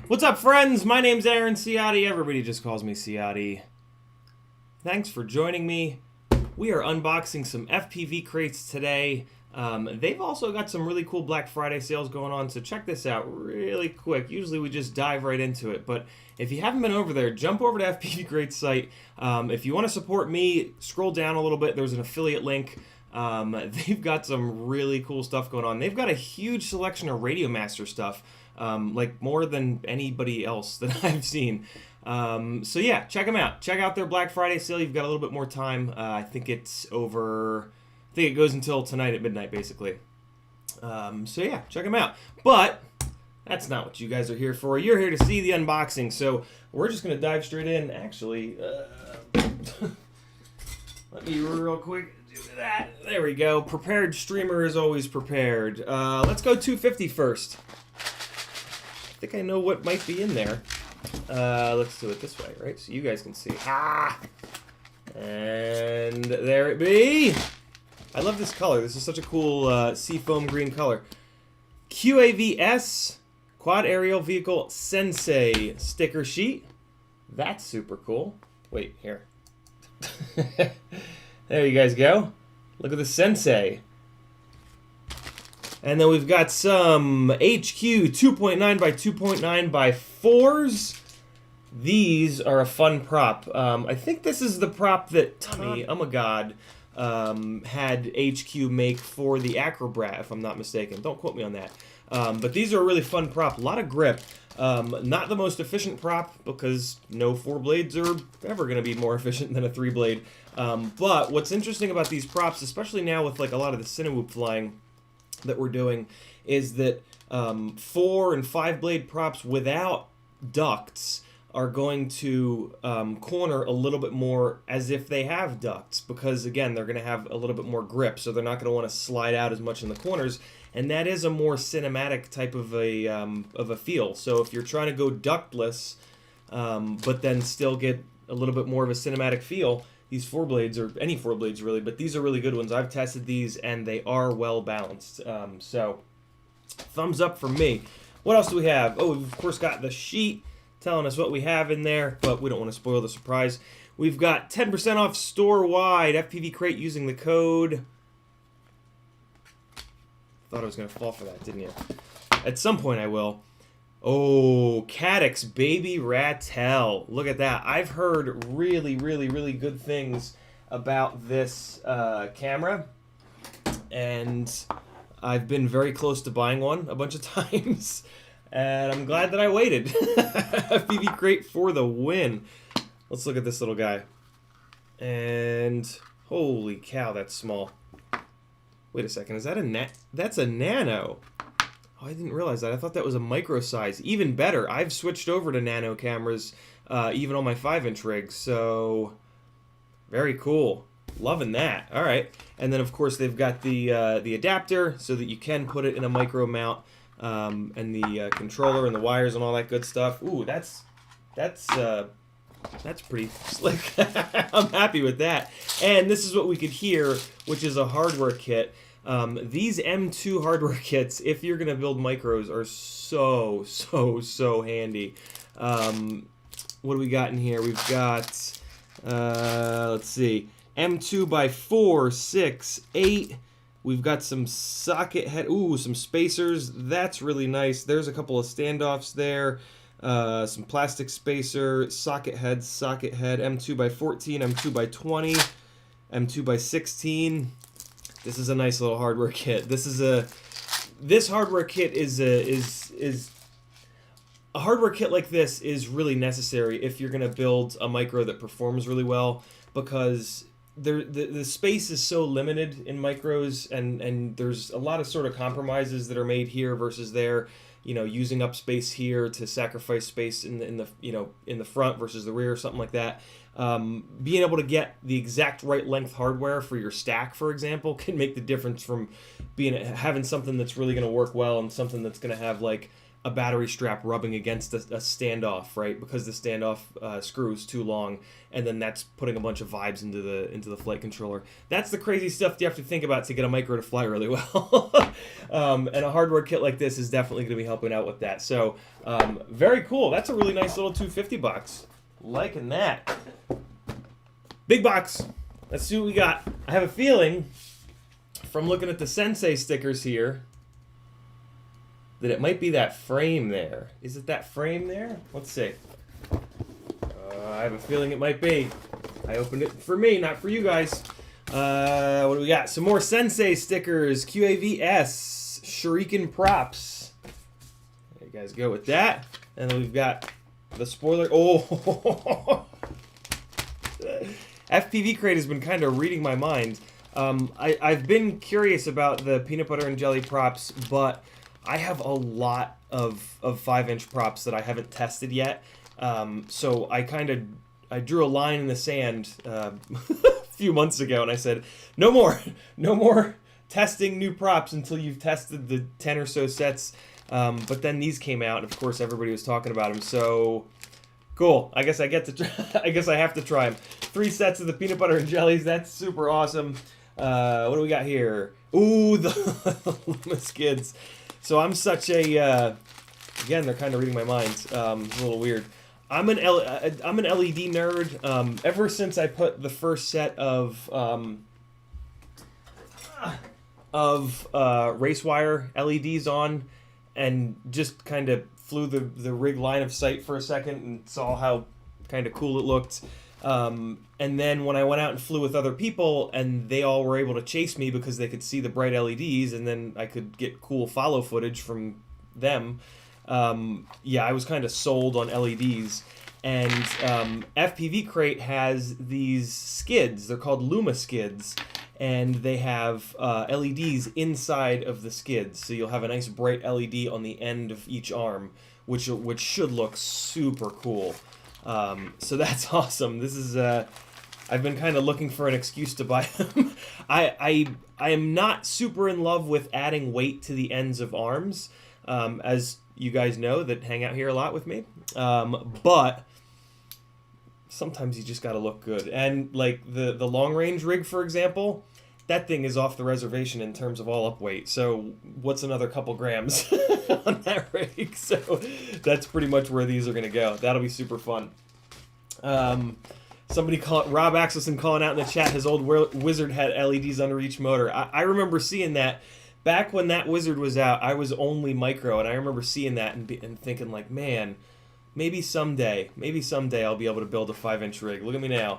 What's up, friends? My name's Aaron Ciotti. Everybody just calls me Ciotti. Thanks for joining me. We are unboxing some FPV crates today. They've also got some really cool Black Friday sales going on, so check this out really quick. Usually we just dive right into it, but if you haven't been over there, jump over to FPV Crate's site. If you want to support me, scroll down a little bit. There's an affiliate link. They've got some really cool stuff going on. They've got a huge selection of Radio Master stuff. Like more than anybody else that I've seen. So yeah, check them out. Check out their Black Friday sale. You've got a little bit more time. I think it goes until tonight at midnight, basically. So yeah, check them out. But that's not what you guys are here for. You're here to see the unboxing. So we're just going to dive straight in. Actually, let me real quick do that. There we go. Prepared streamer is always prepared. Let's go 250 first. I think I know what might be in there. Let's do it this way, right? So you guys can see. Ah! And there it be. I love this color. This is such a cool seafoam green color. QAVS Quad Aerial Vehicle Sensei sticker sheet. That's super cool. Wait, here. There you guys go. Look at the Sensei. And then we've got some HQ 2.9 by 2.9 by 4s. These are a fun prop. I think this is the prop that Tommy, oh my god, had HQ make for the Acrobrat, if I'm not mistaken. Don't quote me on that. But these are a really fun prop. A lot of grip. Not the most efficient prop, because no 4 blades are ever going to be more efficient than a 3 blade. But what's interesting about these props, especially now with like a lot of the Cinewoop flying that we're doing, is that 4 and 5 blade props without ducts are going to corner a little bit more as if they have ducts, because again they're going to have a little bit more grip, so they're not going to want to slide out as much in the corners, and that is a more cinematic type of a feel. So if you're trying to go ductless but then still get a little bit more of a cinematic feel, these 4 blades, or any 4 blades really, but these are really good ones. I've tested these and they are well balanced. So thumbs up for me. What else do we have? Oh, we've of course got the sheet telling us what we have in there, but we don't want to spoil the surprise. We've got 10% off store-wide FPV Crate using the code. Thought I was going to fall for that, didn't you? At some point I will. Oh, Cadix Baby Ratel. Look at that. I've heard really, really, really good things about this camera, and I've been very close to buying one a bunch of times, and I'm glad that I waited. FPV Crate for the win. Let's look at this little guy. And holy cow, that's small. Wait a second, is that that's a nano? Oh, I didn't realize that. I thought that was a micro size. Even better, I've switched over to nano cameras, even on my 5-inch rigs, so very cool. Loving that. All right, and then of course they've got the adapter so that you can put it in a micro mount, and the controller and the wires and all that good stuff. Ooh, that's pretty slick. I'm happy with that. And this is what we could hear, which is a hardware kit. These M2 hardware kits, if you're going to build micros, are so handy. What do we got in here? We've got, let's see, M2 by 4, 6, 8. We've got some socket head, ooh, some spacers. That's really nice. There's a couple of standoffs there. some plastic spacer, socket head, M2 by 14, M2 by 20, M2 by 16. This is a nice little hardware kit. This hardware kit is a hardware kit like this is really necessary if you're going to build a micro that performs really well, because the space is so limited in micros, and there's a lot of sort of compromises that are made here versus there. You know, using up space here to sacrifice space in the front versus the rear, something like that. Being able to get the exact right length hardware for your stack, for example, can make the difference from having something that's really going to work well and something that's going to have like a battery strap rubbing against a standoff, right? Because the standoff screw is too long, and then that's putting a bunch of vibes into the flight controller. That's the crazy stuff you have to think about to get a micro to fly really well. And a hardware kit like this is definitely going to be helping out with that. So very cool. That's a really nice little 250 box. Liking that. Big box. Let's see what we got. I have a feeling from looking at the Sensei stickers here that it might be that frame there. Is it that frame there? Let's see. I have a feeling it might be. I opened it for me, not for you guys. What do we got? Some more Sensei stickers. QAVS. Shuriken props. There you guys go with that. And then we've got the spoiler. Oh! FPV Crate has been kind of reading my mind. I've been curious about the peanut butter and jelly props, but I have a lot of 5-inch props that I haven't tested yet. So I drew a line in the sand a few months ago, and I said, no more testing new props until you've tested the 10 or so sets. But then these came out, and of course everybody was talking about them. So cool. I guess I get to try. I guess I have to try them. 3 sets of the peanut butter and jellies. That's super awesome. What do we got here? Ooh, the Luma skids. So I'm such a again, they're kind of reading my mind. It's a little weird. I'm an LED nerd. Ever since I put the first set of race wire LEDs on, and just kind of flew the rig line of sight for a second and saw how kind of cool it looked. And then when I went out and flew with other people, and they all were able to chase me because they could see the bright LEDs, and then I could get cool follow footage from them. Yeah, I was kind of sold on LEDs. And FPV Crate has these skids. They're called Luma skids. And they have LEDs inside of the skids. So you'll have a nice bright LED on the end of each arm, which should look super cool. So that's awesome. This is I've been kind of looking for an excuse to buy them. I am not super in love with adding weight to the ends of arms, as you guys know that hang out here a lot with me. But sometimes you just got to look good. And like the long range rig, for example, that thing is off the reservation in terms of all up weight. So what's another couple grams on that rig? So that's pretty much where these are going to go. That'll be super fun. Rob Axelson calling out in the chat, his old Wizard had LEDs under each motor. I remember seeing that. Back when that Wizard was out, I was only micro, and I remember seeing that and thinking like, man, maybe someday I'll be able to build a 5-inch rig. Look at me now.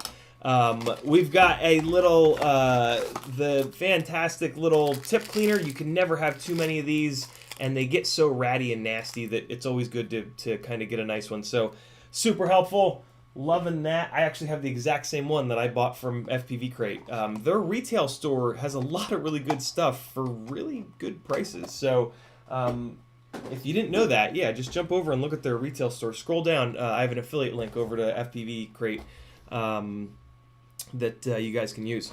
We've got a little, the fantastic little tip cleaner. You can never have too many of these, and they get so ratty and nasty that it's always good to kind of get a nice one. So super helpful. Loving that. I actually have the exact same one that I bought from FPV Crate. Their retail store has a lot of really good stuff for really good prices. So if you didn't know that, yeah, just jump over and look at their retail store. Scroll down. I have an affiliate link over to FPV Crate that you guys can use.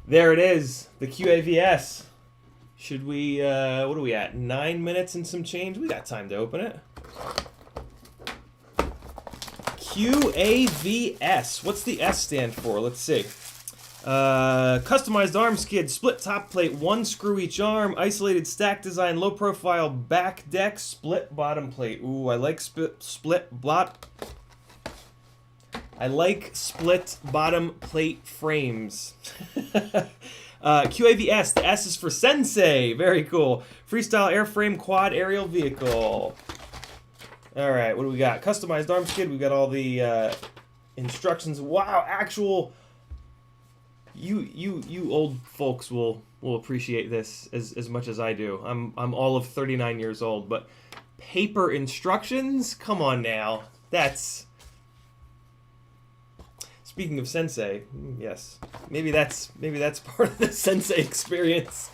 There it is, the QAVS. Should we, what are we at, 9 minutes and some change? We got time to open it. QAVS. What's the S stand for? Let's see. Customized arm skid, split top plate, 1 screw each arm, isolated stack design, low profile back deck, split bottom plate. Ooh, I like split bottom plate frames. QAVS, the S is for Sensei. Very cool. Freestyle airframe quad aerial vehicle. All right, what do we got? Customized arm skid. We got all the instructions. Wow, actual. You old folks will appreciate this as much as I do. I'm all of 39 years old, but paper instructions? Come on now. That's. Speaking of sensei, yes, maybe that's part of the sensei experience.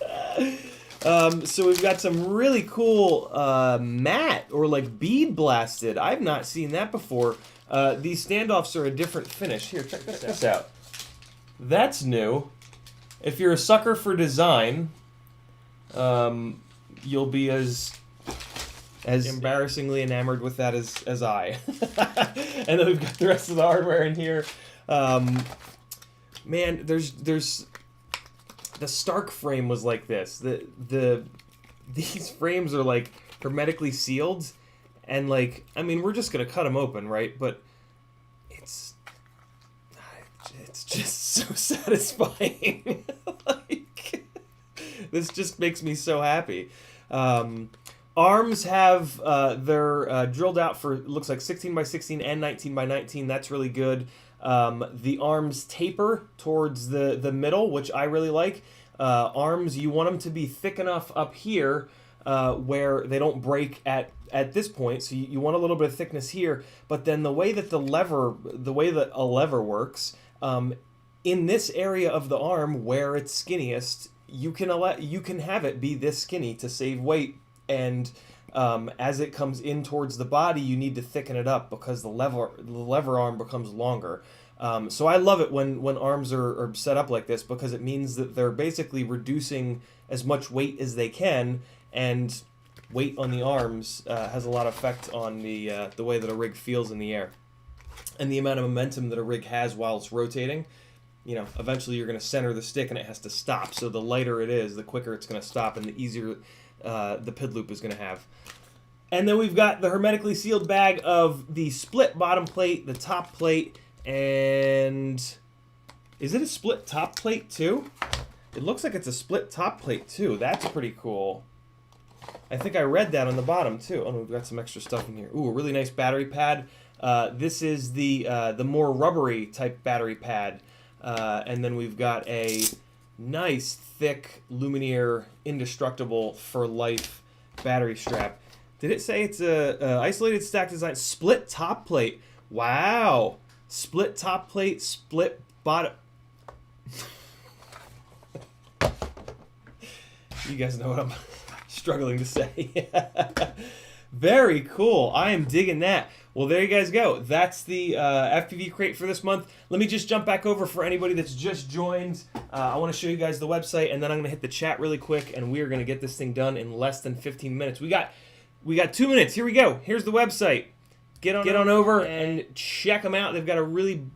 So we've got some really cool matte or like bead blasted. I've not seen that before. These standoffs are a different finish. Here, check this out. That's new. If you're a sucker for design, you'll be as embarrassingly enamored with that as I. And then we've got the rest of the hardware in here. Man, there's the Stark frame was like this. These frames are like hermetically sealed, and like, I mean, we're just gonna cut them open, right? But it's just so satisfying. Like, this just makes me so happy. Arms have they're drilled out for, looks like 16 by 16 and 19 by 19. That's really good. The arms taper towards the middle, which I really like. Arms, you want them to be thick enough up here where they don't break at this point. So you want a little bit of thickness here. But then the way that a lever works, in this area of the arm where it's skinniest, you can have it be this skinny to save weight. And as it comes in towards the body, you need to thicken it up because the lever arm becomes longer. So I love it when arms are set up like this, because it means that they're basically reducing as much weight as they can, and weight on the arms has a lot of effect on the way that a rig feels in the air, and the amount of momentum that a rig has while it's rotating. You know, eventually you're going to center the stick and it has to stop. So the lighter it is, the quicker it's going to stop, and the easier the PID loop is going to have. And then we've got the hermetically sealed bag of the split bottom plate, the top plate, and is it a split top plate too? It looks like it's a split top plate too. That's pretty cool. I think I read that on the bottom too. Oh, we've got some extra stuff in here. Ooh, a really nice battery pad. This is the more rubbery type battery pad. And then we've got a nice, thick, Lumineer indestructible for life battery strap. Did it say it's a isolated stack design split top plate? Wow, split top plate, split bottom. You guys know what I'm struggling to say. Very cool. I am digging that. Well, there you guys go. That's the FPV Crate for this month. Let me just jump back over for anybody that's just joined. I want to show you guys the website, and then I'm going to hit the chat really quick, and we are going to get this thing done in less than 15 minutes. We got 2 minutes. Here we go. Here's the website. Get on over and check them out. They've got a really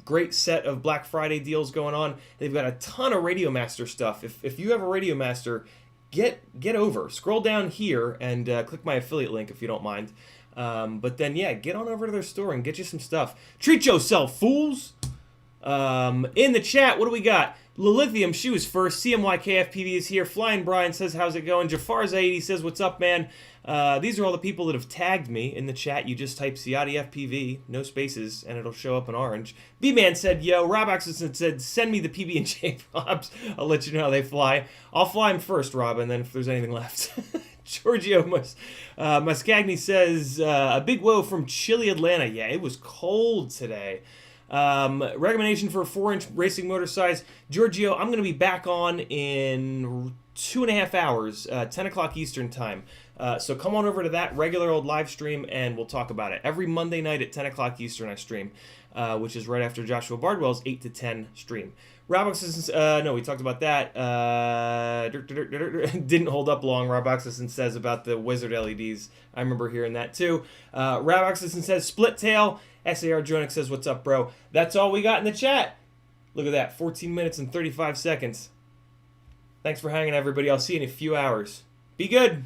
great set of Black Friday deals going on. They've got a ton of Radiomaster stuff. If you have a Radiomaster, get over. Scroll down here and click my affiliate link if you don't mind. But then, yeah, get on over to their store and get you some stuff. Treat yourself, fools! In the chat, what do we got? Lilithium, she was first. CMYKFPV is here. Flying Brian says, how's it going? Jafar Zaidi says, what's up, man? These are all the people that have tagged me in the chat. You just type CiottiFPV, no spaces, and it'll show up in orange. B-Man said, yo. Rob Axelson said, send me the PB&J props. I'll let you know how they fly. I'll fly them first, Rob, and then if there's anything left. Giorgio Muscagni says, a big whoa from chilly Atlanta. Yeah, it was cold today. Recommendation for a 4-inch racing motor size. Giorgio, I'm going to be back on in 2.5 hours, 10 o'clock Eastern time. So come on over to that regular old live stream and we'll talk about it. Every Monday night at 10 o'clock Eastern I stream, which is right after Joshua Bardwell's 8 to 10 stream. Rob Oxison, no, we talked about that. Didn't hold up long, Rob Oxison says about the Wizard LEDs. I remember hearing that too. Rob Oxison says, split tail. SAR Jonic says, what's up, bro? That's all we got in the chat. Look at that, 14 minutes and 35 seconds. Thanks for hanging, everybody. I'll see you in a few hours. Be good.